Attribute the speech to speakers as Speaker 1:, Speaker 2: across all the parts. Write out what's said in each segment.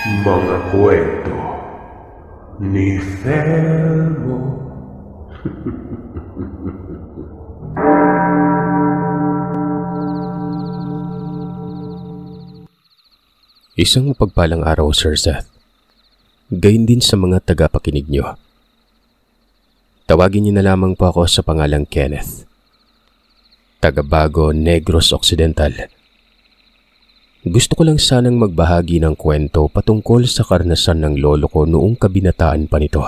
Speaker 1: Mga kwento ni Felmo.
Speaker 2: Isang mapagpalang araw, Sir Seth. Gayon din sa mga tagapakinig nyo. Tawagin niyo na lamang po ako sa pangalang Kenneth. Taga-Bago, Negros Occidental. Gusto ko lang sanang magbahagi ng kwento patungkol sa karanasan ng lolo ko noong kabinataan pa nito.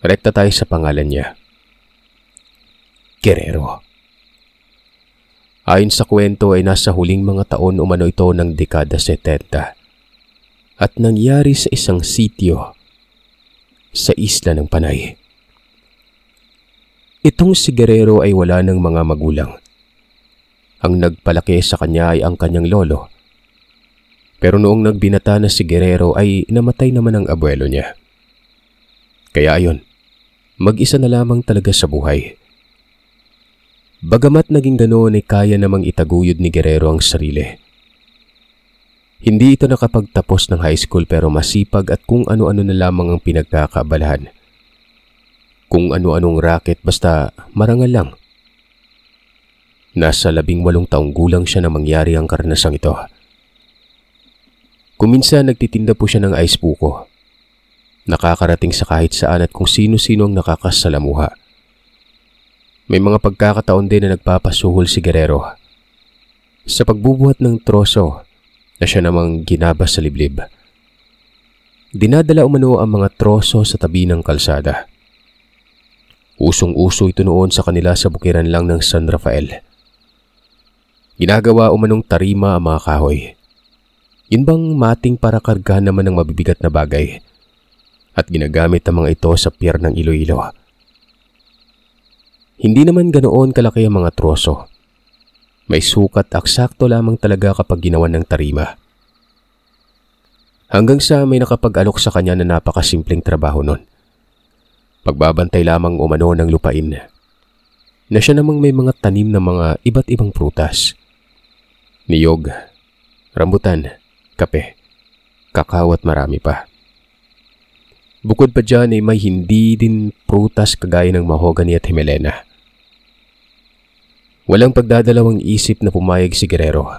Speaker 2: Rekta tayo sa pangalan niya. Guerrero. Ayon sa kwento ay nasa huling mga taon umano ito ng dekada 70 at nangyari sa isang sitio sa isla ng Panay. Itong si Guerrero ay wala ng mga magulang. Ang nagpalaki sa kanya ay ang kanyang lolo. Pero noong nagbinata na si Guerrero ay namatay naman ang abuelo niya. Kaya ayon, mag-isa na lamang talaga sa buhay. Bagamat naging ganoon ay kaya namang itaguyod ni Guerrero ang sarili. Hindi ito nakapagtapos ng high school pero masipag at kung ano-ano na lamang ang pinagkakaabalahan. Kung ano-anong racket basta marangal lang. Nasa 18 taong gulang siya na mangyari ang karanasang ito. Kuminsan nagtitinda po siya ng ice buko. Nakakarating sa kahit saan at kung sino-sino ang nakakasalamuha. May mga pagkakataon din na nagpapasuhol si Guerrero sa pagbubuhat ng troso na siya namang ginabas sa liblib. Dinadala umano ang mga troso sa tabi ng kalsada. Usong-uso ito noon sa kanila sa bukiran lang ng San Rafael. Ginagawa umanong tarima ang mga kahoy. Yun bang mating para kargahan naman ng mabibigat na bagay at ginagamit ang mga ito sa pier ng Iloilo. Hindi naman ganoon kalaki ang mga troso. May sukat at sakto lamang talaga kapag ginawan ng tarima. Hanggang sa may nakapag-alok sa kanya na napakasimpleng trabaho nun. Pagbabantay lamang umano ng lupain. Na siya namang may mga tanim na mga iba't ibang prutas. Niyog, rambutan, kape, kakao at marami pa. Bukod pa dyan ay may hindi din prutas kagaya ng mahogany at himelena. Walang pagdadalawang isip na pumayag si Guerrero.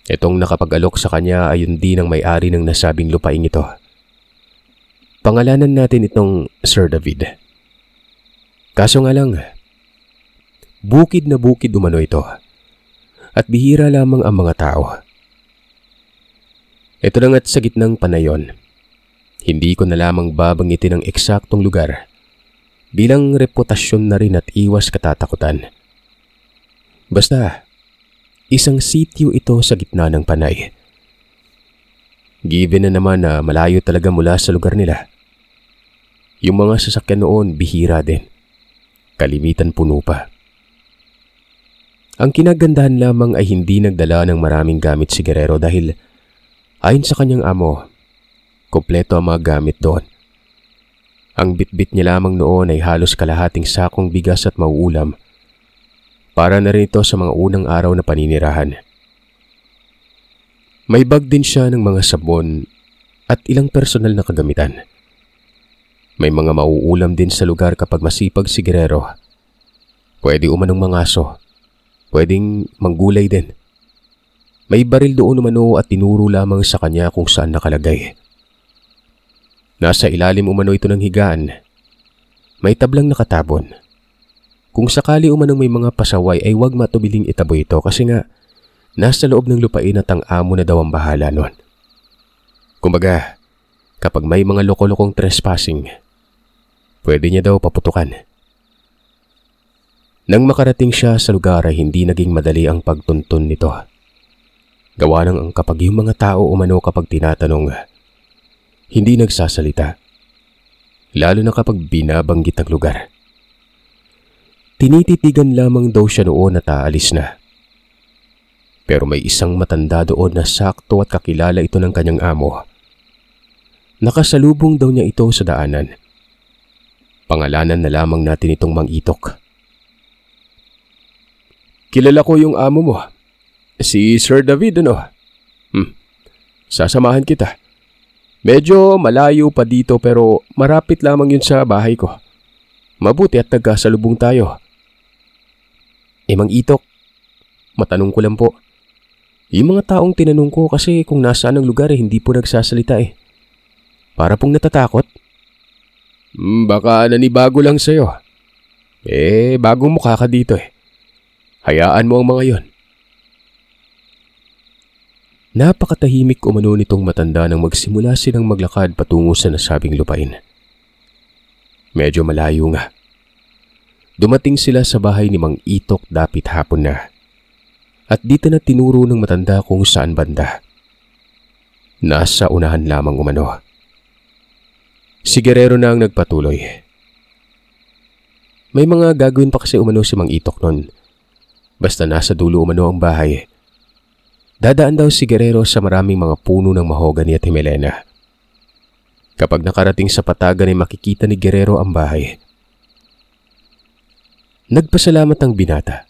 Speaker 2: Itong nakapag-alok sa kanya ay yun din ang may-ari ng nasabing lupaing ito. Pangalanan natin itong Sir David. Kaso nga lang, bukid na bukid umano ito at bihira lamang ang mga tao. Ito lang at sa gitnang panayon. Hindi ko na lamang babanggitin ang eksaktong lugar bilang reputasyon na rin at iwas katatakutan. Basta, isang sitio ito sa gitna ng Panay. Given na naman na malayo talaga mula sa lugar nila. Yung mga sasakyan noon bihira din. Kalimitan puno pa. Ang kinagandahan lamang ay hindi nagdala ng maraming gamit si Guerrero dahil ayon sa kanyang amo, kompleto ang mga gamit doon. Ang bitbit niya lamang noon ay halos kalahating sakong bigas at mauulam. Para na rin ito sa mga unang araw na paninirahan. May bag din siya ng mga sabon at ilang personal na kagamitan. May mga mauulam din sa lugar kapag masipag si Guerrero. Pwede umanong mangaso. Pwedeng manggulay din. May baril doon umano at tinuro lamang sa kanya kung saan nakalagay. Nasa ilalim umano ito ng higaan. May tablang nakatabon. Kung sakali umanong may mga pasaway ay huwag matubiling itaboy ito kasi nga nasa loob ng lupain at ang amo na daw ang bahala nun. Kumbaga, kapag may mga loko-lokong trespassing, pwede niya daw paputukan. Nang makarating siya sa lugar ay hindi naging madali ang pagtuntun nito. Gawa ng kapag yung mga tao umano kapag tinatanong, hindi nagsasalita. Lalo na kapag binabanggit ang lugar. Tinititigan lamang daw siya noon at aalis na. Pero may isang matanda doon na sakto at kakilala ito ng kanyang amo. Nakasalubong daw niya ito sa daanan. Pangalanan na lamang natin itong Mang Itok. Kilala ko yung amo mo. Si Sir David, ano? Sasamahan kita. Medyo malayo pa dito pero marapit lamang yun sa bahay ko. Mabuti at nagkasalubong tayo. Mang Itok, matanong ko lang po. Yung mga taong tinanong ko kasi kung nasaan ang lugar hindi po nagsasalita Para pong natatakot. Baka nanibago lang sa'yo. Bagong mukha ka dito Hayaan mo ang mga yon. Napakatahimik umano nitong matanda nang magsimula silang maglakad patungo sa nasabing lupain. Medyo malayo nga. Dumating sila sa bahay ni Mang Itok dapit hapon na. At dito na tinuro ng matanda kung saan banda. Nasa unahan lamang umano. Si Guerrero na ang nagpatuloy. May mga gagawin pa kasi umano si Mang Itok nun. Basta nasa dulo umano ang bahay. Dadaan daw si Guerrero sa maraming mga puno ng mahogany at himelena. Kapag nakarating sa patagan ay makikita ni Guerrero ang bahay. Nagpasalamat ang binata.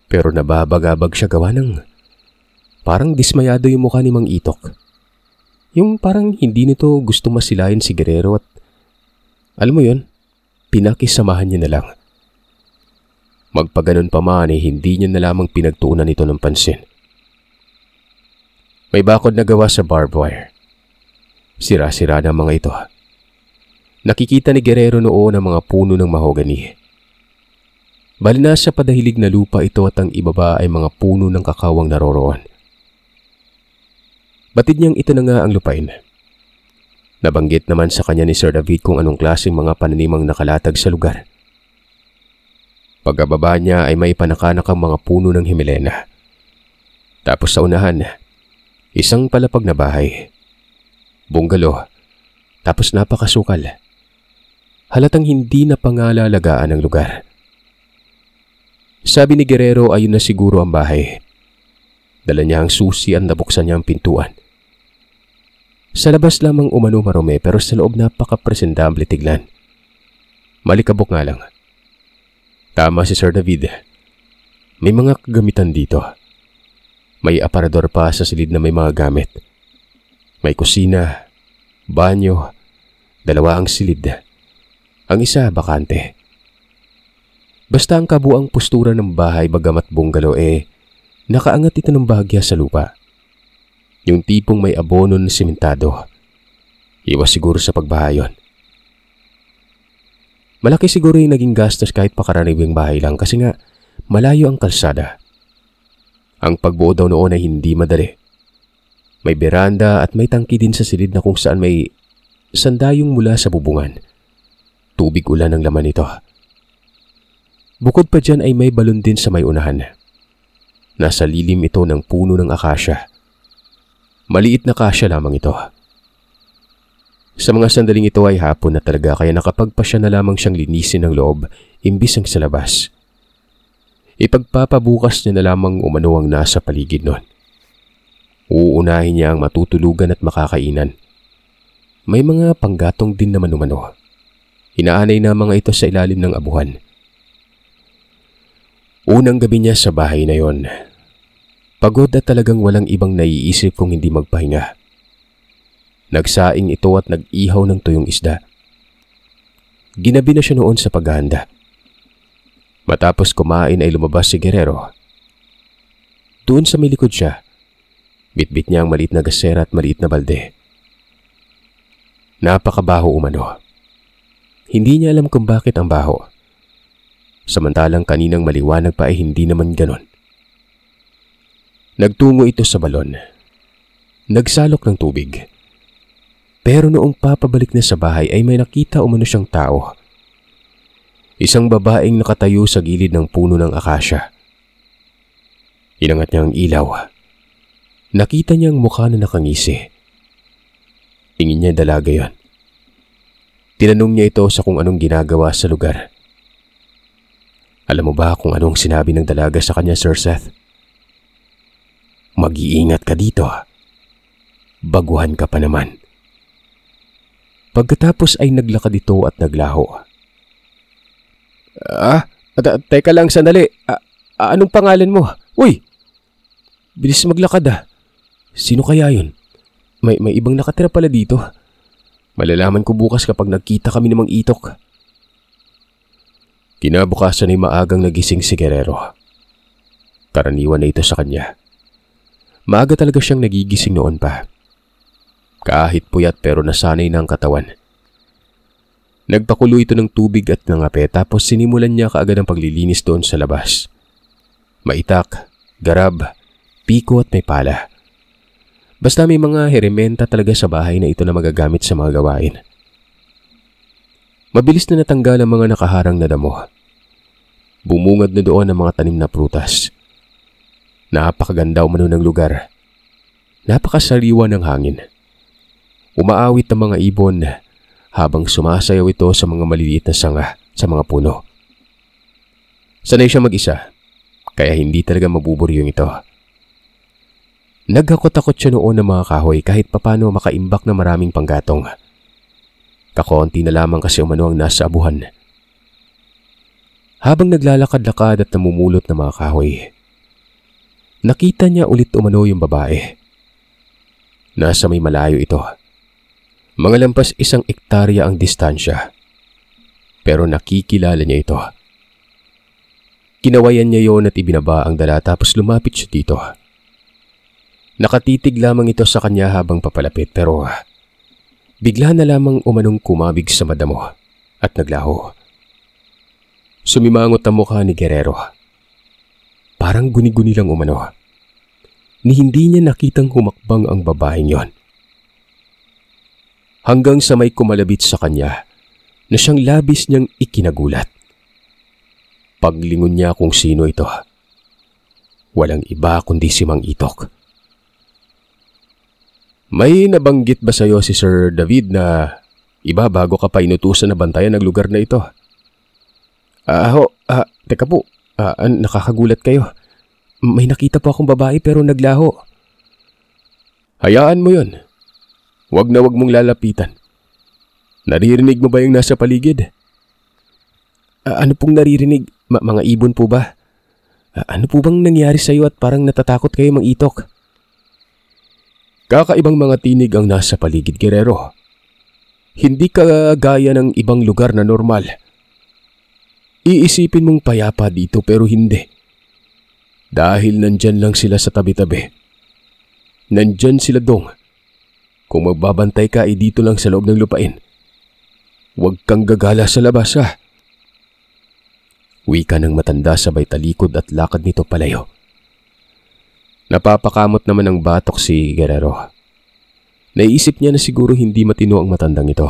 Speaker 2: Pero nababagabag siya gawa ng parang dismayado yung mukha ni Mang Itok. Yung parang hindi nito gusto masilayan si Guerrero at alam mo yun, pinakisamahan niya na lang. Magpaganon pa man hindi niya na lamang pinagtuunan ito ng pansin. May bakod na gawa sa barbed wire. Sira-sira na mga ito. Nakikita ni Guerrero noon ang mga puno ng mahogany. Bali na sa padahilig na lupa ito at ang ibaba ay mga puno ng kakawang naroroon. Batid niyang ito na nga ang lupain. Nabanggit naman sa kanya ni Sir David kung anong klaseng mga pananimang nakalatag sa lugar. Pagkababa niya ay may panakanakang mga puno ng himelena. Tapos sa unahan, isang palapag na bahay. Bungalow, tapos napakasukal. Halatang hindi na pangalalagaan ang lugar. Sabi ni Guerrero ayun na siguro ang bahay. Dala niya ang susi at nabuksan niya ang pintuan. Sa labas lamang umano marumi pero sa loob napaka-presentable tignan. Malikabok nga lang. Tama si Sir David. May mga kagamitan dito. May aparador pa sa silid na may mga gamit. May kusina, banyo, dalawa ang silid. Ang isa bakante. Basta ang kabuang postura ng bahay bagamat bungalow nakaangat ito ng bahagya sa lupa. Yung tipong may abono na simentado. Iwas siguro sa pagbahayon. Malaki siguro yung naging gastos kahit pakaraniwang bahay lang kasi nga malayo ang kalsada. Ang pagbuo daw noon ay hindi madali. May beranda at may tangki din sa silid na kung saan may sandayong mula sa bubungan. Tubig ulan ang laman nito. Bukod pa dyan ay may balon din sa may unahan. Nasa lilim ito ng puno ng akasya. Maliit na kasya lamang ito. Sa mga sandaling ito ay hapon na talaga kaya nakapagpasya na lamang siyang linisin ng loob imbis ang sa labas. Ipagpapabukas niya na lamang umano ang nasa paligid nun. Uunahin niya ang matutulugan at makakainan. May mga panggatong din naman umano. Inaanay na mga ito sa ilalim ng abuhan. Unang gabi niya sa bahay na yon. Pagod at talagang walang ibang naiisip kung hindi magpahinga. Nagsaing ito at nag-ihaw ng tuyong isda. Ginabi na siya noon sa paghahanda. Matapos kumain ay lumabas si Guerrero. Doon sa may likod siya, bitbit niya ang maliit na gasera at maliit na balde. Napakabaho umano. Hindi niya alam kung bakit ang baho. Samantalang kaninang maliwanag pa ay hindi naman ganon. Nagtungo ito sa balon. Nagsalok ng tubig. Pero noong papabalik na sa bahay ay may nakita umano siyang tao. Isang babaeng nakatayo sa gilid ng puno ng akasya. Inangat niya ang ilaw. Nakita niya ang mukha na nakangisi. Tingin niya dalaga yon. Tinanong niya ito sa kung anong ginagawa sa lugar. Alam mo ba kung anong sinabi ng dalaga sa kanya, Sir Seth? Mag-iingat ka dito. Baguhan ka pa naman. Pagkatapos ay naglakad ito at naglaho. Teka lang sandali. Anong pangalan mo? Uy! Bilis maglakad. Sino kaya yun? may ibang nakatira pala dito. Malalaman ko bukas kapag nagkita kami ng Mang Itok. Kinabukasan ay maagang nagising si Guerrero. Karaniwan na ito sa kanya. Maaga talaga siyang nagigising noon pa. Kahit puyat pero nasanay na ang katawan. Nagpakulo ito ng tubig at nangape tapos sinimulan niya kaagad ang paglilinis doon sa labas. Maitak, garab, piko at may pala. Basta may mga herementa talaga sa bahay na ito na magagamit sa mga gawain. Mabilis na natanggal ang mga nakaharang na damo. Bumungad na doon ang mga tanim na prutas. Napakaganda umano ng lugar. Napakasariwa ng hangin. Umaawit ang mga ibon habang sumasayaw ito sa mga maliliit na sanga sa mga puno. Sanay siya mag-isa, kaya hindi talaga mabuburyong ito. Naghakot-takot siya noon ng mga kahoy kahit papano makaimbak na maraming panggatong. Kakaunti na lamang kasi umano ang nasa abuhan. Habang naglalakad-lakad at namumulot ng mga kahoy, nakita niya ulit umano yung babae. Nasa may malayo ito. Mga lampas 1 ektarya ang distansya. Pero nakikilala niya ito. Kinawayan niya yon at ibinaba ang dala tapos lumapit siya dito. Nakatitig lamang ito sa kanya habang papalapit pero bigla na lamang umanong kumabig sa madamo at naglaho. Sumimangot ang mukha ni Guerrero. Parang guni-guni lang umano. Ni hindi niya nakitang humakbang ang babaeng yon. Hanggang sa may kumalabit sa kanya na siyang labis niyang ikinagulat. Paglingon niya kung sino ito. Walang iba kundi si Mang Itok. May nabanggit ba sa'yo si Sir David na iba bago ka pa inutusan na bantayan ng lugar na ito? Teka po, nakakagulat kayo. May nakita po akong babae pero naglaho. Hayaan mo yon. Wag na wag mong lalapitan. Naririnig mo ba yung nasa paligid? Ano pong naririnig? Mga ibon po ba? Ano po bang nangyari sa'yo at parang natatakot kayo, Mang Itok? Kakaibang mga tinig ang nasa paligid, Guerrero. Hindi kagaya ng ibang lugar na normal. Iisipin mong payapa dito pero hindi. Dahil nandyan lang sila sa tabi-tabi. Nandyan sila dong. Kung magbabantay ka dito lang sa loob ng lupain. Huwag kang gagala sa labas ha. Wika ng matanda sabay talikod at lakad nito palayo. Napapakamot naman ng batok si Guerrero. Naisip niya na siguro hindi matino ang matandang ito.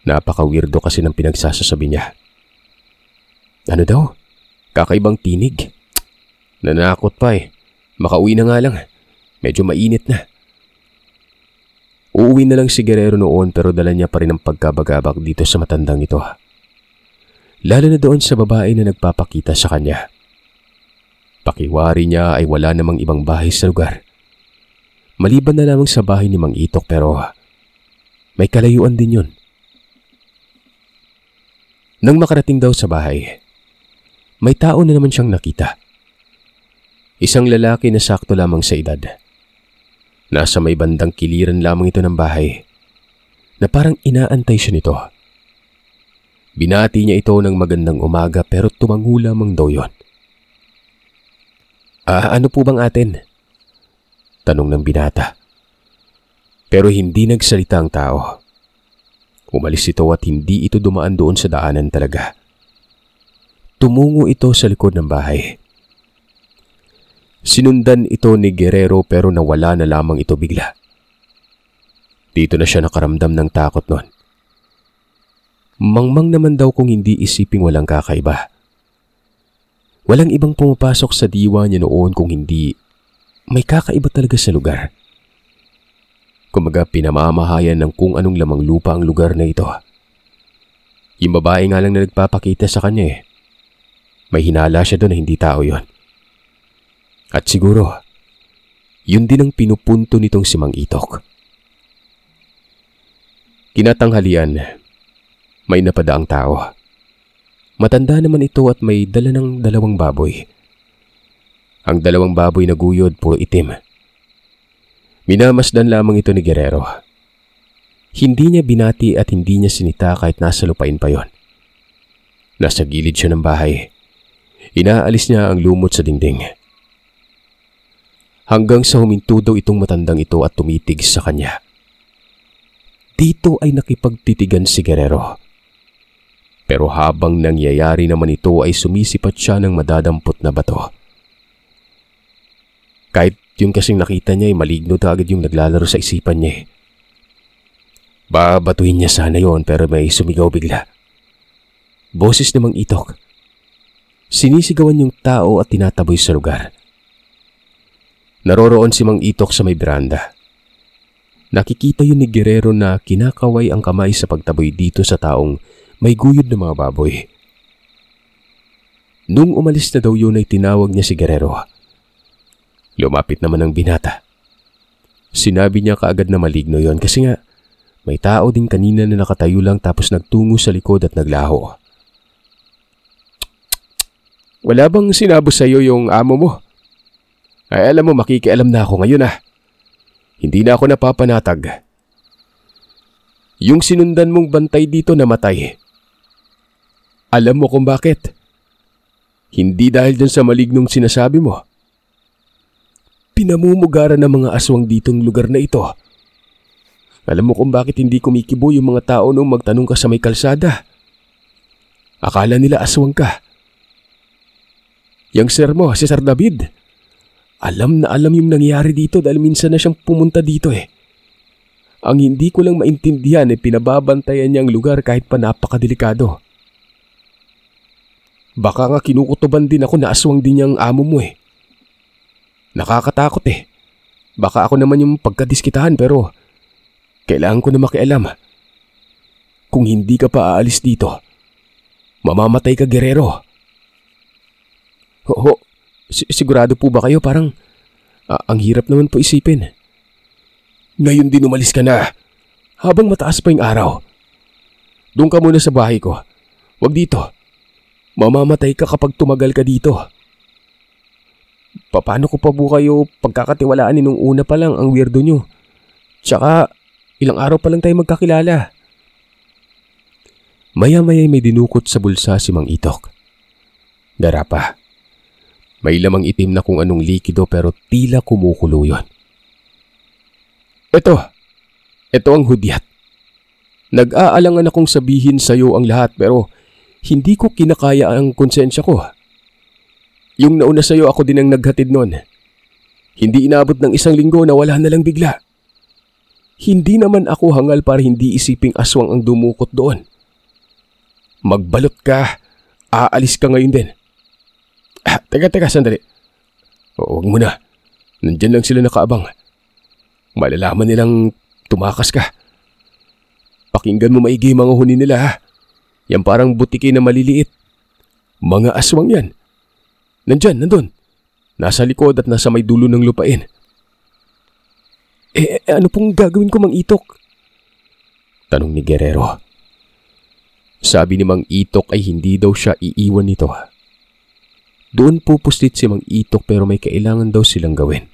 Speaker 2: Napaka-weirdo kasi ng pinagsasasabi niya. Ano daw? Kakaibang tinig? Nanakot pa eh. Makauwi na nga lang. Medyo mainit na. Uuwi na lang si Guerrero noon pero dala niya pa rin ang pagkabagabak dito sa matandang ito. Lalo na doon sa babae na nagpapakita sa kanya. Pakiwari niya ay wala namang ibang bahay sa lugar. Maliban na lamang sa bahay ni Mang Itok pero may kalayuan din yun. Nang makarating daw sa bahay, may tao na naman siyang nakita. Isang lalaki na sakto lamang sa edad. Nasa may bandang kiliran lamang ito ng bahay na parang inaantay siya nito. Binati niya ito ng magandang umaga pero tumango lamang daw yun. Ano po bang atin? Tanong ng binata. Pero hindi nagsalita ang tao. Umalis ito at hindi ito dumaan doon sa daanan talaga. Tumungo ito sa likod ng bahay. Sinundan ito ni Guerrero pero nawala na lamang ito bigla. Dito na siya nakaramdam ng takot noon. Mangmang naman daw kung hindi isiping walang kakaiba. Walang ibang pumapasok sa diwa niya noon kung hindi may kakaiba talaga sa lugar. Kumaga pinamamahayan ng kung anong lamang lupa ang lugar na ito. Yung babae nga lang na nagpapakita sa kanya eh. May hinala siya doon na hindi tao yon. At siguro, yun din ang pinupunto nitong si Mang Itok. Kinatanghalian, may napadaang tao. Matanda naman ito at may dala ng 2 baboy. Ang 2 baboy na guyod puro itim. Minamasdan lamang ito ni Guerrero. Hindi niya binati at hindi niya sinita kahit nasa lupain pa yon. Nasa gilid siya ng bahay. Inaalis niya ang lumot sa dingding. Hanggang sa huminto daw itong matandang ito at tumitig sa kanya. Dito ay nakipagtitigan si Guerrero. Pero habang nangyayari naman ito ay sumisipat siya ng madadampot na bato. Kahit yung kasing nakita niya ay maligno agad yung naglalaro sa isipan niya. Babatuhin niya sana yon pero may sumigaw bigla. Boses namang Itok. Sinisigawan yung tao at tinataboy sa lugar. Naroroon si Mang Itok sa may beranda. Nakikita yun ni Guerrero na kinakaway ang kamay sa pagtaboy dito sa taong may guyod na mga baboy. Nung umalis na daw yun ay tinawag niya si Guerrero. Lumapit naman ang binata. Sinabi niya kaagad na maligno yon kasi nga may tao din kanina na nakatayo lang tapos nagtungo sa likod at naglaho. Wala bang sinabo sa iyo yung amo mo? Ay alam mo, makikialam na ako ngayon ah. Hindi na ako napapanatag. Yung sinundan mong bantay dito namatay. Alam mo kung bakit? Hindi dahil dyan sa malignong sinasabi mo. Pinamumugaran ng mga aswang ditong lugar na ito. Alam mo kung bakit hindi kumikibo yung mga tao nung magtanong ka sa may kalsada? Akala nila aswang ka. Yang sir mo, si Sir David, alam na alam yung nangyari dito dahil minsan na siyang pumunta dito eh. Ang hindi ko lang maintindihan ay pinababantayan niya ang lugar kahit pa napakadelikado. Baka nga kinukutuban din ako na aswang din niyang amo mo eh. Nakakatakot eh. Baka ako naman yung pagkadiskitahan pero kailangan ko na makialam. Kung hindi ka pa aalis dito, mamamatay ka, Guerrero. Ho, sigurado po ba kayo? Parang ang hirap naman po isipin. Ngayon din umalis ka na, habang mataas pa yung araw. Doon ka muna sa bahay ko. Wag dito. Mamamatay ka kapag tumagal ka dito. Paano ko pa po kayo pagkakatiwalaan nung una pa lang ang weirdo nyo? Tsaka ilang araw pa lang tayo magkakilala. Maya-maya may dinukot sa bulsa si Mang Itok. Garapa. May lamang itim na kung anong likido pero tila kumukulo yun. Ito ang hudyat. Nag-aalangan akong sabihin sa'yo ang lahat pero hindi ko kinakaya ang konsensya ko. Yung nauna sa'yo ako din ang naghatid nun. Hindi inabot ng 1 linggo na wala na lang bigla. Hindi naman ako hangal para hindi isiping aswang ang dumukot doon. Magbalot ka, aalis ka ngayon din. Teka, sandali. Huwag mo na. Nandyan lang sila nakaabang. Malalaman nilang tumakas ka. Pakinggan mo maigi mga huni nila ha. Yan parang butiki na maliliit. Mga aswang yan. Nandun. Nasa likod at nasa may dulo ng lupain. Ano pong gagawin ko, Mang Itok? Tanong ni Guerrero. Sabi ni Mang Itok ay hindi daw siya iiwan nito. Doon pupuslit si Mang Itok pero may kailangan daw silang gawin.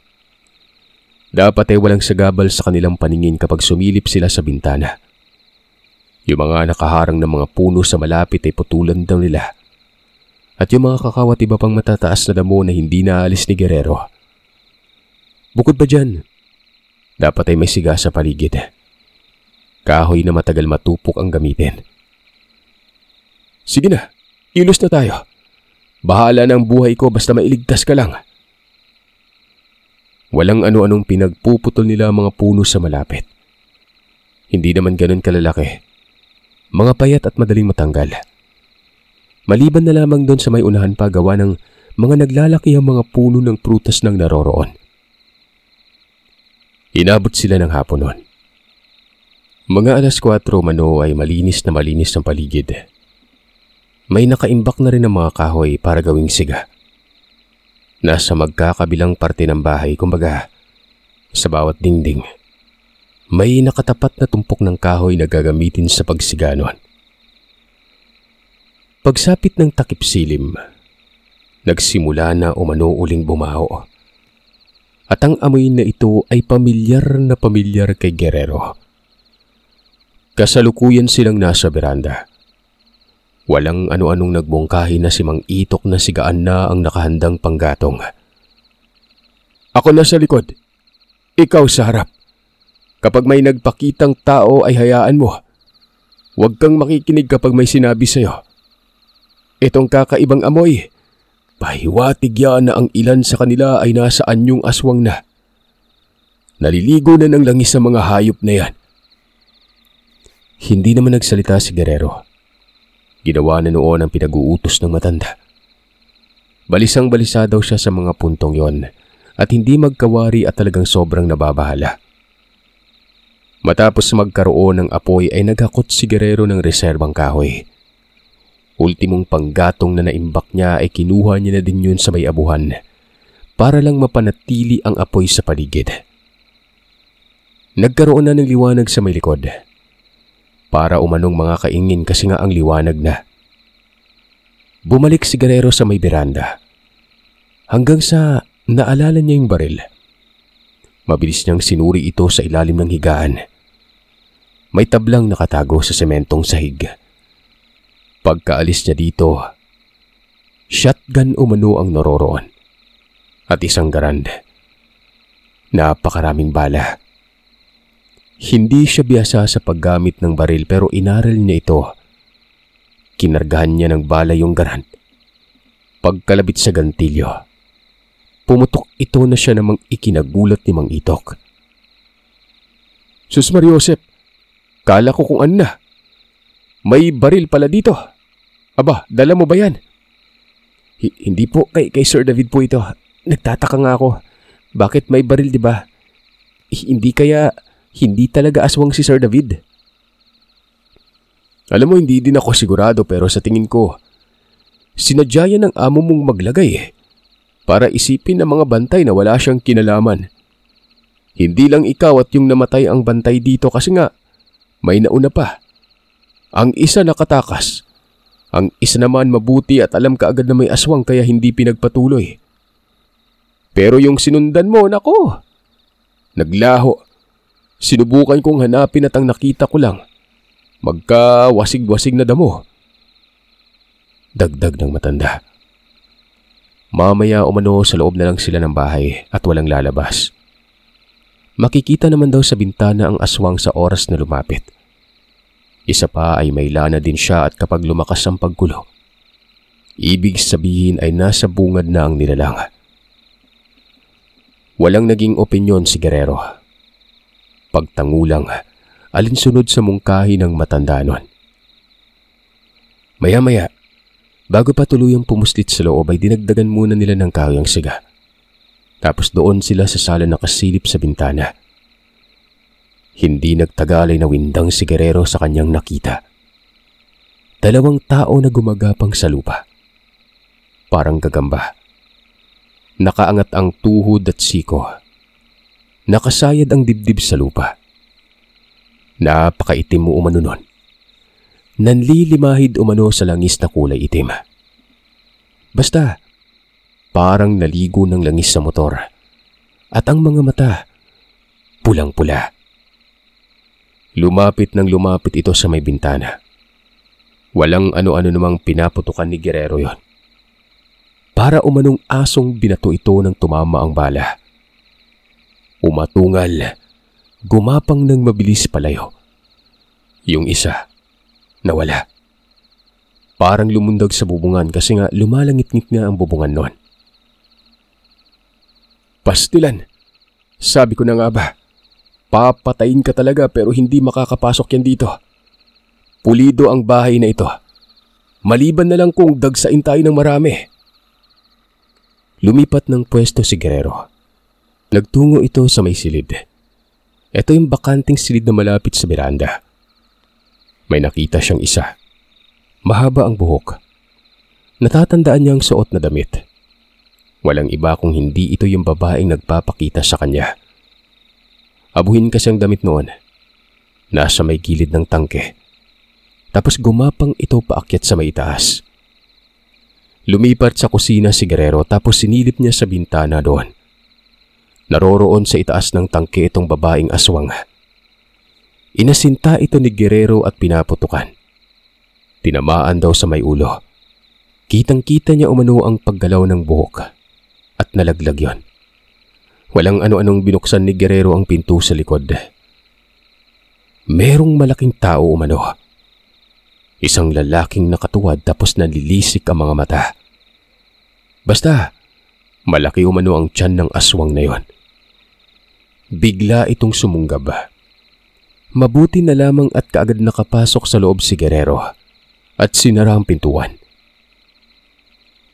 Speaker 2: Dapat ay walang sagabal sa kanilang paningin kapag sumilip sila sa bintana. Yung mga nakaharang ng mga puno sa malapit ay putulan daw nila. At yung mga kakawat iba pang matataas na damo na hindi naalis ni Guerrero. Bukod pa dyan, dapat ay may siga sa paligid. Kahoy na matagal matupok ang gamitin. Sige na, ilos na tayo. Bahala ng buhay ko basta mailigtas ka lang. Walang ano-anong pinagpuputol nila ang mga puno sa malapit. Hindi naman ganun kalalaki. Mga payat at madaling matanggal. Maliban na lamang doon sa may unahan pa gawa ng mga naglalaki ang mga puno ng prutas ng naroroon. Inabot sila ng hapon noon. Mga 4:00 mano ay malinis ang paligid. May nakaimbak na rin ang mga kahoy para gawing siga. Nasa magkakabilang parte ng bahay, kumbaga, sa bawat dingding, may nakatapat na tumpok ng kahoy na gagamitin sa pagsiga noon. Pagsapit ng takip silim, nagsimula na umano uling bumaho. At ang amoy na ito ay pamilyar na pamilyar kay Guerrero. Kasalukuyan silang nasa beranda. Walang ano-anong nagbungkahi na si Mang Itok na sigaan na ang nakahandang panggatong. Ako na sa likod. Ikaw sa harap. Kapag may nagpakitang tao ay hayaan mo. Huwag kang makikinig kapag may sinabi sa'yo. Itong kakaibang amoy, pahiwatig yan na ang ilan sa kanila ay nasa anyong aswang na. Naliligo na ng langis sa mga hayop na yan. Hindi naman nagsalita si Guerrero. Ginawa na noon ang pinag-uutos ng matanda. Balisang-balisa daw siya sa mga puntong yon at hindi magkawari at talagang sobrang nababahala. Matapos magkaroon ng apoy ay naghakot si Guerrero ng reserbang kahoy. Ultimong panggatong na naimbak niya ay kinuha niya na din yun sa may abuhan para lang mapanatili ang apoy sa paligid. Nagkaroon na ng liwanag sa may likod. Para umanong mga kaingin kasi nga ang liwanag na. Bumalik si Guerrero sa may beranda. Hanggang sa naalala niya yung baril. Mabilis niyang sinuri ito sa ilalim ng higaan. May tablang nakatago sa sementong sahig. Pagkaalis niya dito, shotgun umano ang naroroon. At isang garand. Napakaraming bala. Hindi siya biyasa sa paggamit ng baril pero inaral niya ito. Kinargahan niya ng bala yung garand. Pagkalabit sa gantilyo, pumutok ito na siya namang ikinagulat ni Mang Itok. Sus Mariosep, kala ko kung ano na. May baril pala dito. Aba, dala mo ba yan? Hindi po, kay Sir David po ito. Nagtataka nga ako. Bakit may baril, di ba? Hindi talaga aswang si Sir David. Alam mo, hindi din ako sigurado pero sa tingin ko, sinadya yan ng amo mong maglagay para isipin ng mga bantay na wala siyang kinalaman. Hindi lang ikaw at yung namatay ang bantay dito kasi nga, may nauna pa. Ang isa nakatakas. Ang isa naman mabuti at alam kaagad na may aswang kaya hindi pinagpatuloy. Pero yung sinundan mo, nako, naglaho. Sinubukan kong hanapin at ang nakita ko lang, magkawasig-wasig na damo. Dagdag ng matanda. Mamaya umano sa loob na lang sila ng bahay at walang lalabas. Makikita naman daw sa bintana ang aswang sa oras na lumapit. Isa pa ay may lana din siya at kapag lumakas ang paggulo, ibig sabihin ay nasa bungad na ang nilalang. Walang naging opinyon si Guerrero. Pagtangulang, alinsunod sa mungkahi ng matanda nun. Maya-maya, bago pa tuluyang pumuslit sa loob ay dinagdagan muna nila ng kahoy ang siga. Tapos doon sila sa sala nakasilip sa bintana. Hindi nagtagal ay nawindang si Guerrero sa kanyang nakita. Dalawang tao na gumagapang sa lupa. Parang gagamba. Nakaangat ang tuhod at siko. Nakasayad ang dibdib sa lupa. Napakaitim mo umano nun. Nanlilimahid umano sa langis na kulay itim. Basta, parang naligo ng langis sa motor. At ang mga mata, pulang-pula. Lumapit ito sa may bintana. Walang ano-ano namang pinaputukan ni Guerrero yon. Para umanong asong binato ito ng tumama ang bala. Umatungal, gumapang ng mabilis palayo. Yung isa, nawala. Parang lumundag sa bubungan kasi nga lumalangit-ngit nga ang bubungan nun. Pastilan, sabi ko na nga ba, papatayin ka talaga pero hindi makakapasok yan dito. Pulido ang bahay na ito. Maliban na lang kung dagsain tayo ng marami. Lumipat ng pwesto si Guerrero. Nagtungo ito sa may silid. Ito yung bakanting silid na malapit sa beranda. May nakita siyang isa. Mahaba ang buhok. Natatandaan niya ang suot na damit. Walang iba kung hindi ito yung babaeng nagpapakita sa kanya. Abuhin kasi ang damit noon. Nasa may gilid ng tangke. Tapos gumapang ito paakyat sa may itaas. Lumipat sa kusina si Guerrero tapos sinilip niya sa bintana doon. Naroroon sa itaas ng tangke itong babaeng aswang. Inasinta ito ni Guerrero at pinaputukan. Tinamaan daw sa may ulo. Kitang-kita niya umano ang paggalaw ng buhok at nalaglag yon. Walang ano-anong binuksan ni Guerrero ang pinto sa likod. Merong malaking tao umano. Isang lalaking nakatuwad tapos nalilisik ang mga mata. Basta, malaki umano ang tiyan ng aswang na yon. Bigla itong sumunggab. Mabuti na lamang at kaagad nakapasok sa loob si Guerrero at sinara ang pintuan.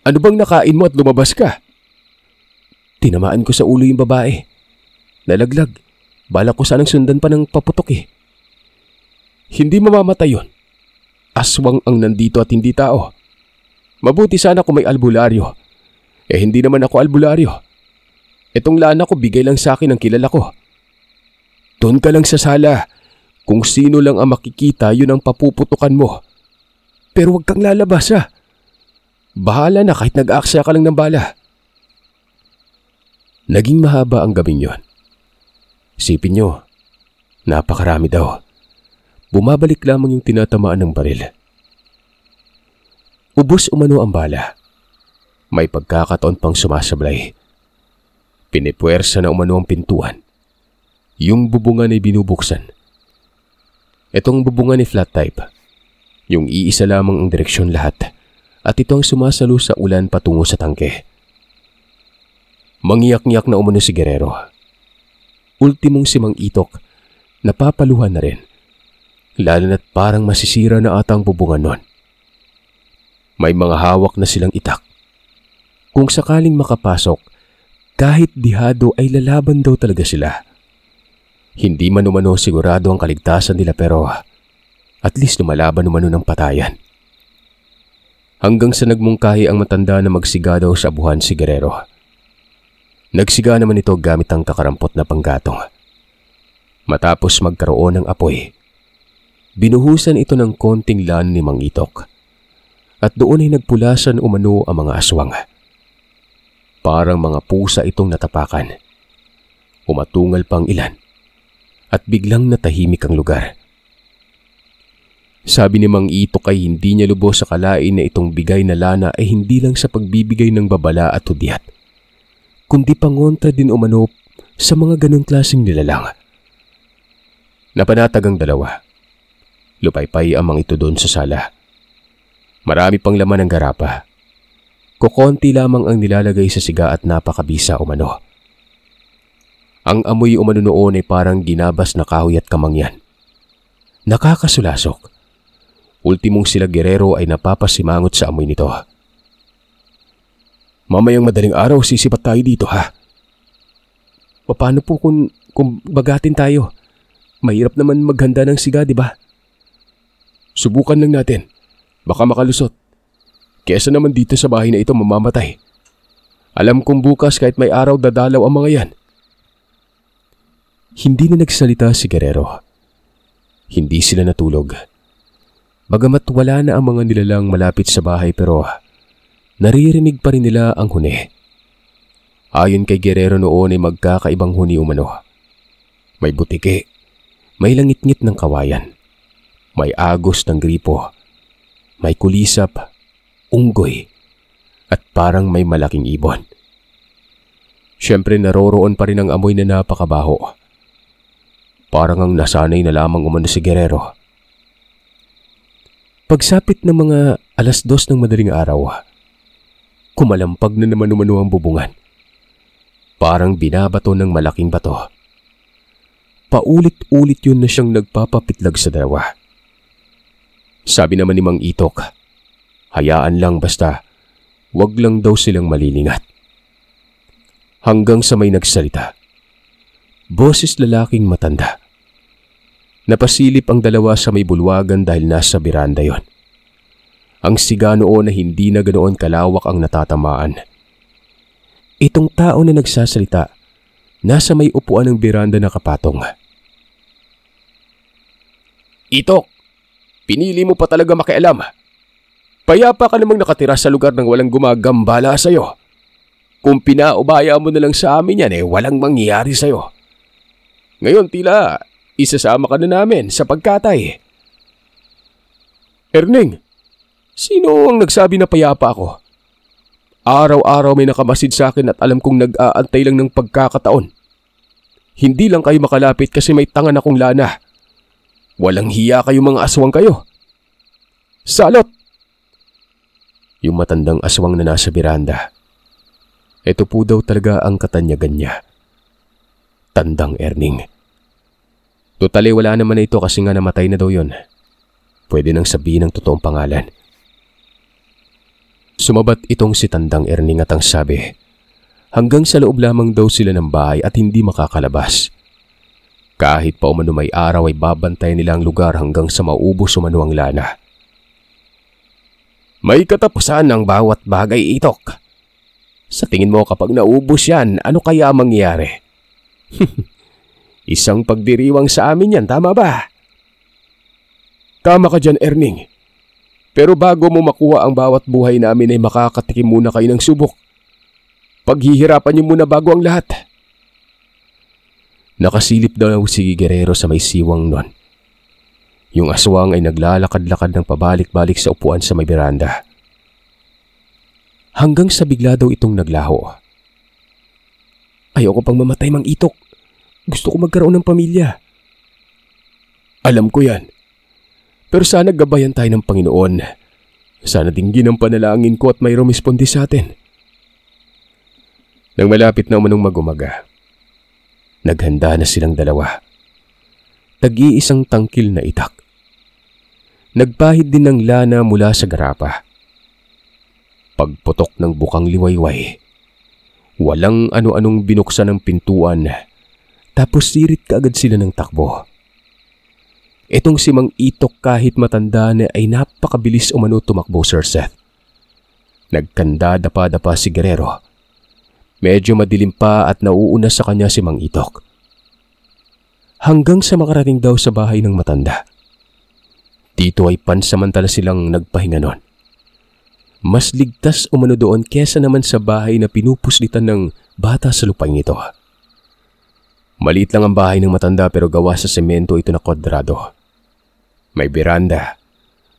Speaker 2: Ano bang nakain mo at lumabas ka? Tinamaan ko sa ulo yung babae. Nalaglag. Balak ko sanang sundan pa ng paputok eh. Hindi mamamatay yun. Aswang ang nandito at hindi tao. Mabuti sana kung may albularyo. Eh hindi naman ako albularyo. Itong lana ko bigay lang sa akin ng kilala ko. Doon ka lang sa sala. Kung sino lang ang makikita yun ang papuputukan mo. Pero huwag kang lalabas ha. Bahala na kahit nag-aaksaya ka lang ng bala. Naging mahaba ang gabing yon. Isipin nyo, napakarami daw. Bumabalik lamang yung tinatamaan ng baril. Ubos umano ang bala. May pagkakataon pang sumasablay. Pinipuwersa na umano ang pintuan. Yung bubungan ay binubuksan. Itong bubungan ay flat type. Yung iisa lamang ang direksyon lahat. At ito ang sumasalo sa ulan patungo sa tangke. Mangiyak-ngiyak na umano si Guerrero. Ultimong si Mang Itok, napapaluhan na rin. Lalo na't parang masisira na ata ang bubungan nun. May mga hawak na silang itak. Kung sakaling makapasok, kahit dihado ay lalaban daw talaga sila. Hindi man umano sigurado ang kaligtasan nila pero at least lumalaban umano ng patayan. Hanggang sa nagmungkahi ang matanda na magsiga daw sa abuhan si Guerrero. Nagsiga naman ito gamit ang kakarampot na panggatong. Matapos magkaroon ng apoy, binuhusan ito ng konting lan ni Mang Itok. At doon ay nagpulasan umano ang mga aswang. Parang mga pusa itong natapakan. Umatungal pang ilan. At biglang natahimik ang lugar. Sabi ni Mang Itok ay hindi niya lubos sa kalain na itong bigay na lana ay hindi lang sa pagbibigay ng babala at hudyat, kundi pangontra din umano sa mga ganong klaseng nilalang. Napanatag ang dalawa. Lupaypay ang mga ito doon sa sala. Marami pang laman ng garapa. Kukonti lamang ang nilalagay sa siga at napakabisa umano. Ang amoy umano noon ay parang ginabas na kahoy at kamangyan. Nakakasulasok. Ultimong sila Guerrero ay napapasimangot sa amoy nito. Mamayang madaling araw sisipat tayo dito ha. Paano po kung bagatin tayo? Mahirap naman maghanda ng siga, di ba? Subukan lang natin. Baka makalusot. Kesa naman dito sa bahay na ito mamamatay. Alam kong bukas kahit may araw dadalaw ang mga yan. Hindi na nagsalita si Guerrero. Hindi sila natulog. Bagamat wala na ang mga nilalang malapit sa bahay pero naririnig pa rin nila ang huni. Ayon kay Guerrero noon ay magkakaibang huni umano. May butike, may langit-ngit ng kawayan, may agos ng gripo, may kulisap, unggoy, at parang may malaking ibon. Siyempre naroroon pa rin ang amoy na napakabaho. Parang ang nasanay na lamang umano si Guerrero. Pagsapit ng mga 2:00 ng madaling araw, kumalampag na naman umano ang bubungan. Parang binabato ng malaking bato. Paulit-ulit yun na siyang nagpapapitlag sa dalawa. Sabi naman ni Mang Itok, hayaan lang basta, wag lang daw silang malilingat. Hanggang sa may nagsalita. Boses lalaking matanda. Napasilip ang dalawa sa may bulwagan dahil nasa biranda yon. Ang siga noon na hindi na ganoon kalawak ang natatamaan. Itong tao na nagsasalita, nasa may upuan ng biranda na kapatong. Itok, pinili mo pa talaga makialam. Payapa ka namang nakatira sa lugar ng walang gumagambala sa'yo. Kung pinaubaya mo na lang sa amin yan walang mangyayari sa'yo. Ngayon tila isasama ka na namin sa pagkatay. Erning, sino ang nagsabi na payapa ako? Araw-araw may nakamasid sa akin at alam kong nag-aantay lang ng pagkakataon. Hindi lang kayo makalapit kasi may tangan akong lana. Walang hiya kayo mga aswang kayo. Salot! Yung matandang aswang na nasa biranda. Ito po daw talaga ang katanyagan niya. Tandang Erning. Totally wala naman na ito kasi nga namatay na daw yun. Pwede nang sabihin ang totoong pangalan. Sumabat itong si Tandang Erning at ang sabi, hanggang sa loob lamang daw sila ng bahay at hindi makakalabas. Kahit pa umano may araw ay babantayan nila ang lugar hanggang sa maubos umano ang lana. May katapusan ang bawat bagay, Itok. Sa tingin mo kapag naubos yan, ano kaya mangyayari? Isang pagdiriwang sa amin yan, tama ba? Tama ka dyan, Erning. Pero bago mo makuha ang bawat buhay namin ay makakatikim muna kayo ng subok. Paghihirapan niyo muna bago ang lahat. Nakasilip daw si Guerrero sa may siwang nun. Yung aswang ay naglalakad-lakad ng pabalik-balik sa upuan sa may beranda. Hanggang sa bigla daw itong naglaho. Ayoko pang mamatay, Mang Itok. Gusto ko magkaroon ng pamilya. Alam ko yan. Pero sana gabayan tayo ng Panginoon. Sana dinggin ang panalangin ko at may rumisponde sa atin. Nang malapit na umanong magumaga, naghanda na silang dalawa. Tag-iisang tangkil na itak. Nagpahid din ng lana mula sa garapa. Pagputok ng bukang liwayway, walang ano-anong binuksan ng pintuan, tapos sirit kaagad sila ng takbo. Itong si Mang Itok kahit matanda na ay napakabilis umano tumakbo, Sir Seth. Nagkanda-dapa-dapa si Guerrero. Medyo madilim pa at nauuna sa kanya si Mang Itok. Hanggang sa makarating daw sa bahay ng matanda. Dito ay pansamantala silang nagpahinga nun. Mas ligtas umano doon kesa naman sa bahay na pinupuslitan ng bata sa lupain ito. Maliit lang ang bahay ng matanda pero gawa sa semento ito na kwadrado. May beranda,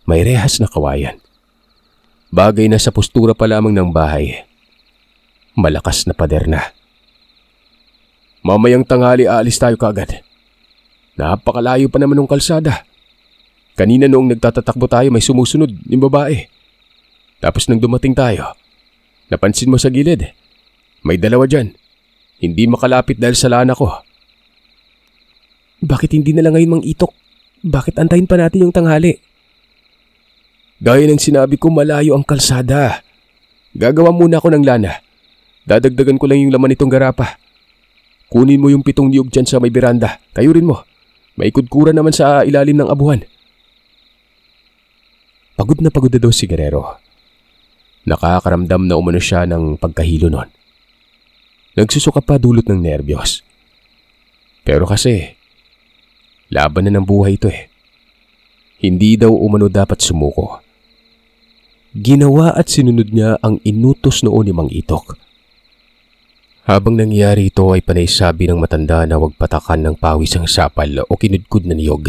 Speaker 2: may rehas na kawayan. Bagay na sa postura pa lamang ng bahay. Malakas na pader na. Mamayang tanghali aalis tayo kaagad. Napakalayo pa naman ng kalsada. Kanina noong nagtatatakbo tayo may sumusunod yung babae. Tapos nang dumating tayo, napansin mo sa gilid, may dalawa dyan. Hindi makalapit dahil sa lana ko. Bakit hindi na lang ngayon, Mang Itok? Bakit antayin pa natin yung tanghali? Gaya ng sinabi ko, malayo ang kalsada. Gagawa muna ako ng lana. Dadagdagan ko lang yung laman nitong garapa. Kunin mo yung 7 niyog dyan sa may beranda. Kayurin mo. May kudkuran naman sa ilalim ng abuhan. Pagod na daw si Guerrero. Nakakaramdam na umano siya ng pagkahilo nun. Nagsusuka pa dulot ng nerbiyos. Pero kasi, laban na ng buhay ito eh. Hindi daw umano dapat sumuko. Ginawa at sinunod niya ang inutos noon ni Mang Itok. Habang nangyari ito ay panay sabi ng matanda na huwag patakan ng pawis ang sapal o kinudkud na niyog.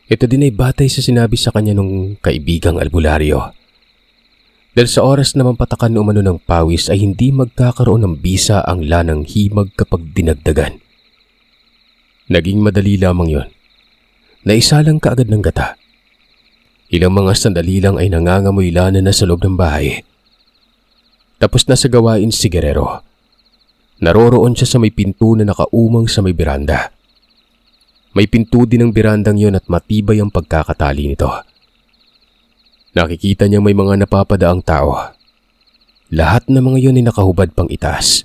Speaker 2: Ito din ay batay sa sinabi sa kanya nung kaibigang albularyo. Dahil sa oras na mampatakan umano ng pawis ay hindi magkakaroon ng bisa ang lanang himag kapag dinagdagan. Naging madali lamang yon. Naisalang kaagad ng gata. Ilang mga sandali lang ay nangangamoy lana na sa loob ng bahay. Tapos na sa gawain si Guerrero. Naroroon siya sa may pinto na nakaumang sa may beranda. May pinto din ang berandang yon at matibay ang pagkakatali nito. Nakikita niyang may mga napapadaang tao. Lahat ng mga yun ay nakahubad pang itaas.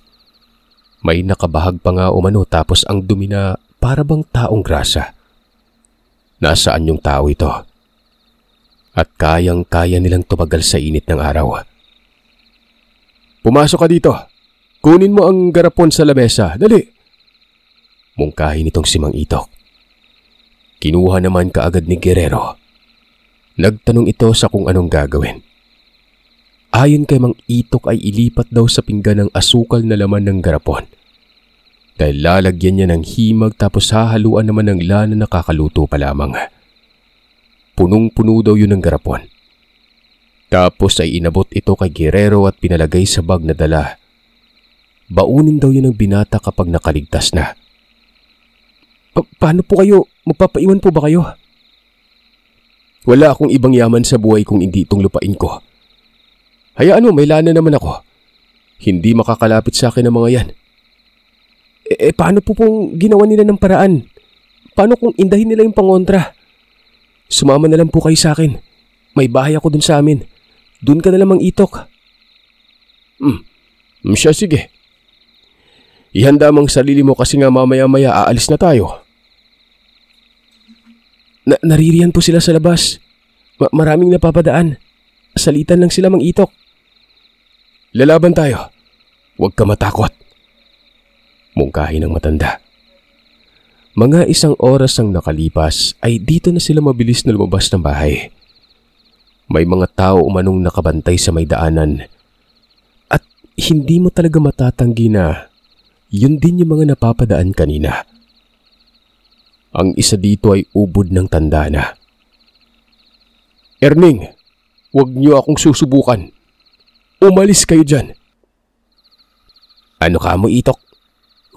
Speaker 2: May nakabahag pa nga umano tapos ang dumi na para bang taong grasa. Nasaan yung tao ito? At kayang-kaya nilang tumagal sa init ng araw. Pumasok ka dito. Kunin mo ang garapon sa lamesa. Dali. Mungkahin itong si Mang Itok. Kinuha naman kaagad ni Guerrero. Nagtanong ito sa kung anong gagawin. Ayon kay Mang Itok ay ilipat daw sa pinggan ng asukal na laman ng garapon. Dahil lalagyan niya ng himag tapos hahaluan naman ng lana na nakakaluto pa lamang. Punong-puno daw yun ng garapon. Tapos ay inabot ito kay Guerrero at pinalagay sa bag na dala. Baunin daw yun ng binata kapag nakaligtas na. Paano po kayo? Magpapaiwan po ba kayo? Wala akong ibang yaman sa buhay kung hindi itong lupain ko. Hayaan mo, may lana naman ako. Hindi makakalapit sa akin ang mga yan. Paano po pong ginawa nila ng paraan? Paano kung indahin nila yung pangontra? Sumama na lang po kayo sa akin. May bahay ako dun sa amin. Dun ka na lang, Mang Itok. Siya, sige. Ihanda mong sarili mo kasi nga mamaya-maya aalis na tayo. Naririyan po sila sa labas. Maraming napapadaan. Salitan lang sila, Mang Itok. Lalaban tayo. Huwag ka matakot. Mungkahi ng matanda. Mga 1 oras ang nakalipas ay dito na sila mabilis na lumabas ng bahay. May mga tao umanong nakabantay sa may daanan. At hindi mo talaga matatanggi na yun din yung mga napapadaan kanina. Ang isa dito ay ubod ng tanda na. Erning, huwag niyo akong susubukan. Umalis kayo dyan. Ano ka mo, Itok?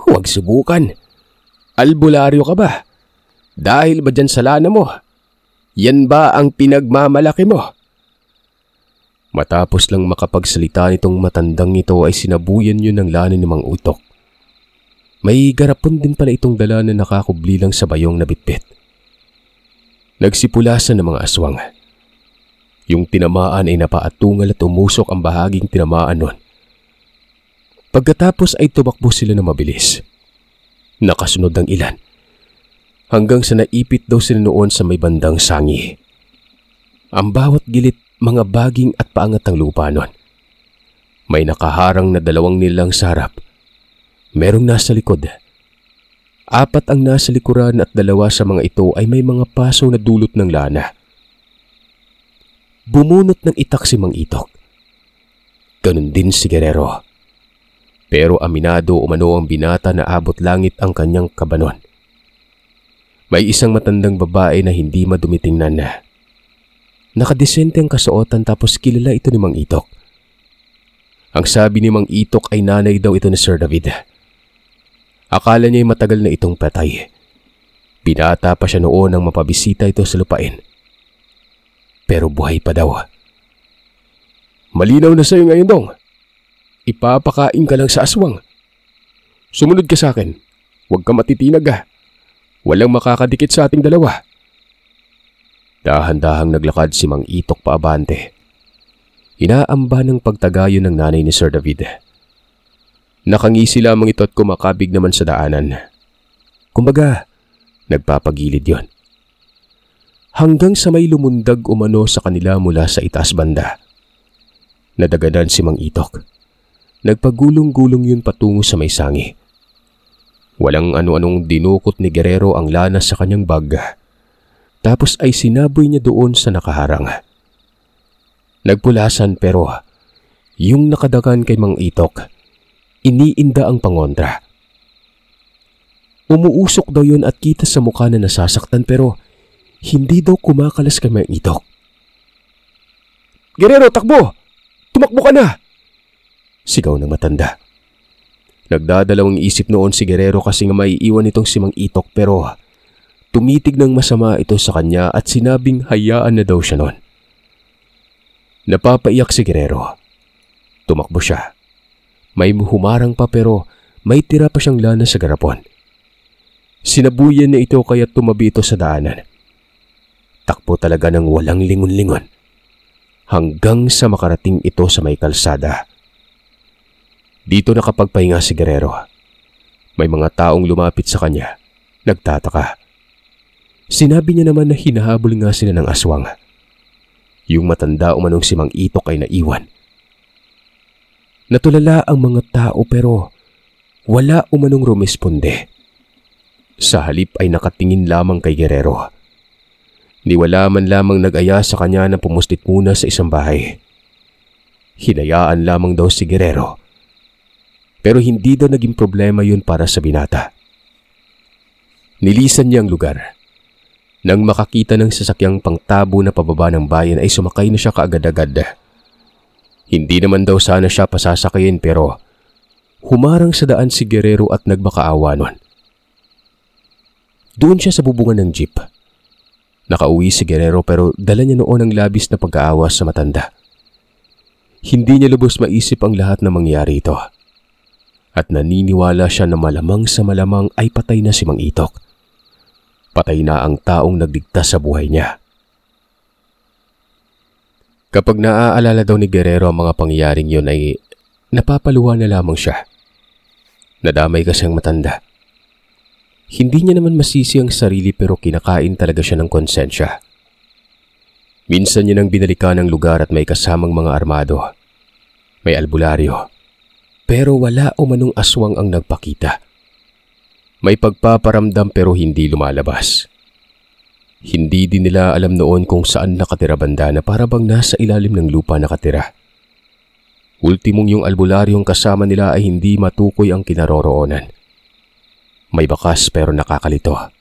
Speaker 2: Huwag subukan. Albularyo ka ba? Dahil ba dyan sa lana mo? Yan ba ang pinagmamalaki mo? Matapos lang makapagsalita nitong matandang ito ay sinabuyan yun ng lana ni Mang Itok. May garapon din pala itong dala na nakakubli lang sa bayong na bitbit. Nagsipulasan ng mga aswang. Yung tinamaan ay napaatungal at umusok ang bahaging tinamaan nun. Pagkatapos ay tumakbo sila na mabilis. Nakasunod ng ilan. Hanggang sa naipit daw sila noon sa may bandang sangi. Ang bawat gilid, mga baging at paangat ng lupa nun. May nakaharang na 2 nilang sa harap. Merong nasa likod. 4 ang nasa likuran at 2 sa mga ito ay may mga paso na dulot ng lana. Bumunot ng itak si Mang Itok. Ganun din si Guerrero. Pero aminado umano ang binata na abot langit ang kanyang kabanon. May isang matandang babae na hindi madumitingnan na. Nakadesente ang kasuotan tapos kilala ito ni Mang Itok. Ang sabi ni Mang Itok ay nanay daw ito ni Sir David. Akala niya ay matagal na itong patay. Binata pa siya noon nang mapabisita ito sa lupain. Pero buhay pa daw. Malinaw na sa'yo ngayon, Dong. Ipapakain ka lang sa aswang. Sumunod ka sa akin. Huwag ka matitinag ha. Walang makakadikit sa ating dalawa. Dahan-dahang naglakad si Mang Itok paabante. Inaamba ng pagtagayo ng nanay ni Sir David. Nakangisi lamang ito at kumakabig naman sa daanan. Kumbaga, nagpapagilid yon. Hanggang sa may lumundag umano sa kanila mula sa itaas banda. Nadaganan si Mang Itok. Nagpagulong-gulong yun patungo sa may sangi. Walang ano-anong dinukot ni Guerrero ang lana sa kanyang bag. Tapos ay sinaboy niya doon sa nakaharang. Nagpulasan pero yung nakadagan kay Mang Itok, iniinda ang pangontra. Umuusok daw yun at kita sa mukha na nasasaktan pero hindi daw kumakalas kay Mang Itok. Guerrero, takbo! Tumakbo ka na! Sigaw ng matanda. Nagdadalawang isip noon si Guerrero kasi nga maiiwan itong si Mang Itok pero tumitig ng masama ito sa kanya at sinabing hayaan na daw siya noon. Napapaiyak si Guerrero. Tumakbo siya. May humarang pa pero may tira pa siyang lana sa garapon. Sinabuyan na ito kaya tumabi ito sa daanan. Takbo talaga ng walang lingon-lingon. Hanggang sa makarating ito sa may kalsada. Dito nakapagpahinga si Guerrero. May mga taong lumapit sa kanya. Nagtataka. Sinabi niya naman na hinahabol nga sila ng aswang. Yung matanda umanong si Mang Itok ay naiwan. Natulala ang mga tao pero wala umanong rumesponde. Sa halip ay nakatingin lamang kay Guerrero. Ni wala man lamang nag-aya sa kanya na pumustit muna sa isang bahay. Hinayaan lamang daw si Guerrero. Pero hindi daw naging problema yun para sa binata. Nilisan niya ang lugar. Nang makakita ng sasakyang pangtabo na pababa ng bayan ay sumakay na siya kaagad-agad. Hindi naman daw sana siya pasasakayin pero humarang sa daan si Guerrero at nagmakaawa nun. Doon siya sa bubungan ng jeep. Nakauwi si Guerrero pero dala niya noon ang labis na pag-aawas sa matanda. Hindi niya lubos maisip ang lahat na mangyari ito. At naniniwala siya na malamang sa malamang ay patay na si Mang Itok. Patay na ang taong nagligtas sa buhay niya. Kapag naaalala daw ni Guerrero ang mga pangyayaring yun ay napapaluha na lamang siya. Nadamay kasi ang matanda. Hindi niya naman masisi ang sarili pero kinakain talaga siya ng konsensya. Minsan niya nang binalikan ang lugar at may kasamang mga armado. May albularyo. Pero wala o manong aswang ang nagpakita. May pagpaparamdam pero hindi lumalabas. Hindi din nila alam noon kung saan nakatira banda na para bang nasa ilalim ng lupa nakatira. Ultimong yung albularyong kasama nila ay hindi matukoy ang kinaroroonan. May bakas pero nakakalito.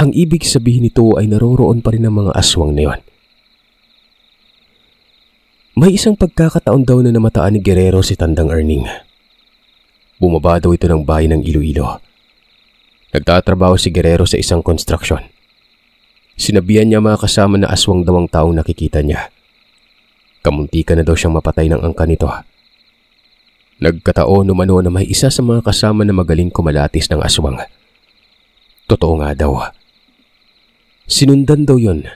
Speaker 2: Ang ibig sabihin nito ay naroroon pa rin ang mga aswang na yon. May isang pagkakataon daw na namataan ni Guerrero si Tandang Erning. Bumaba daw ito ng bayan ng Iloilo. Nagtatrabaho si Guerrero sa isang construction. Sinabihan niya mga kasama na aswang daw ang taong nakikita niya. Kamuntikan na daw siyang mapatay ng angka nito. Nagkataon umano na may isa sa mga kasama na magaling kumalatis ng aswang. Totoo nga daw. Sinundan daw yon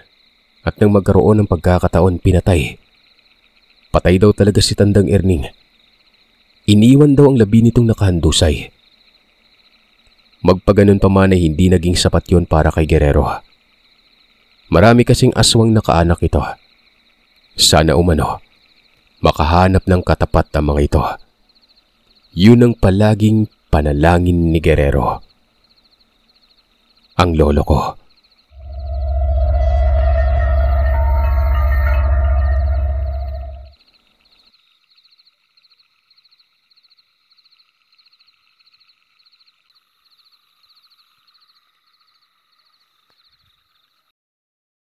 Speaker 2: at nang magkaroon ng pagkakataon pinatay. Patay daw talaga si Tandang Erning. Iniwan daw ang labi nitong nakahandusay. Magpaganon pa man ay hindi naging sapat yon para kay Guerrero. Marami kasing aswang nakaanak ito. Sana umano, makahanap ng katapat na mga ito. Yun ang palaging panalangin ni Guerrero. Ang lolo ko.